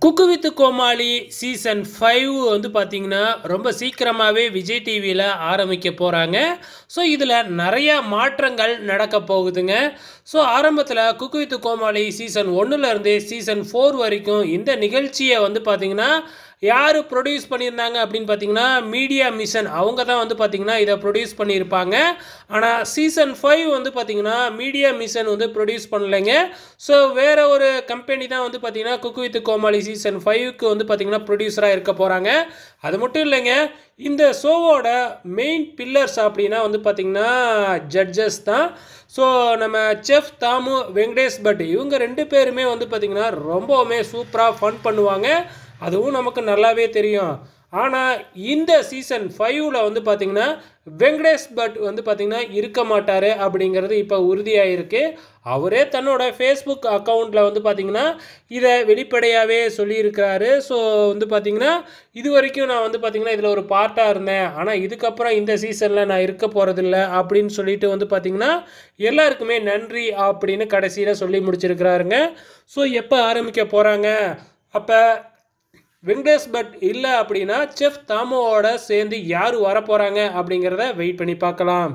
Cook with Comali season 5 வந்து பார்த்தீங்கன்னா ரொம்ப சீக்கிரமாகவே விஜய் டிவியில் ஆரம்பிக்க போகிறாங்க. ஸோ இதில் நிறையா மாற்றங்கள் நடக்க போகுதுங்க. ஸோ ஆரம்பத்தில் குக்கு வித் கோமாளி சீசன் 1லேருந்து சீசன் 4 வரைக்கும் இந்த நிகழ்ச்சியை வந்து பார்த்தீங்கன்னா யார் ப்ரொடியூஸ் பண்ணியிருந்தாங்க அப்படின்னு பார்த்தீங்கன்னா மீடியா மிஷன் அவங்க தான் வந்து பார்த்தீங்கன்னா இதை ப்ரொடியூஸ் பண்ணியிருப்பாங்க. ஆனால் சீசன் 5 வந்து பார்த்தீங்கன்னா மீடியா மிஷன் வந்து ப்ரொடியூஸ் பண்ணலைங்க. ஸோ வேறு ஒரு கம்பெனி தான் வந்து பார்த்தீங்கன்னா குக்கு வித் கோமாளி சீசன் 5க்கு வந்து பார்த்தீங்கன்னா ப்ரொடியூசராக இருக்க போகிறாங்க. அது மட்டும் இல்லைங்க, இந்த ஷோவோட மெயின் பில்லர்ஸ் அப்படின்னா வந்து பார்த்தீங்கன்னா ஜட்ஜஸ் தான். ஸோ நம்ம செஃப் தாமு வெங்கடேஷ் பட் இவங்க 2 பேருமே வந்து பார்த்தீங்கன்னா ரொம்பவுமே சூப்பராக ஃபன் பண்ணுவாங்க. அதுவும் நமக்கு நல்லாவே தெரியும். ஆனால் இந்த சீசன் 5ல் வந்து பார்த்தீங்கன்னா வெங்கடேஷ் பட் வந்து பார்த்தீங்கன்னா இருக்க மாட்டார் அப்படிங்கிறது இப்போ உறுதியாக இருக்குது. அவரே தன்னோட ஃபேஸ்புக் அக்கௌண்ட்டில் வந்து பார்த்தீங்கன்னா இதை வெளிப்படையாகவே சொல்லியிருக்கிறாரு. ஸோ வந்து பார்த்தீங்கன்னா இது வரைக்கும் நான் வந்து பார்த்தீங்கன்னா இதில் ஒரு பார்ட்டாக இருந்தேன், ஆனால் இதுக்கப்புறம் இந்த சீசனில் நான் இருக்க போகிறதில்ல அப்படின்னு சொல்லிட்டு வந்து பார்த்தீங்கன்னா எல்லாருக்குமே நன்றி அப்படின்னு கடைசியில் சொல்லி முடிச்சிருக்கிறாருங்க. ஸோ எப்போ ஆரம்பிக்க போகிறாங்க, அப்போ வெங்கடேஷ் பட் இல்லை அப்படின்னா செஃப் தாமுவோட சேர்ந்து யார் வரப்போகிறாங்க அப்படிங்கிறத வெயிட் பண்ணி பார்க்கலாம்.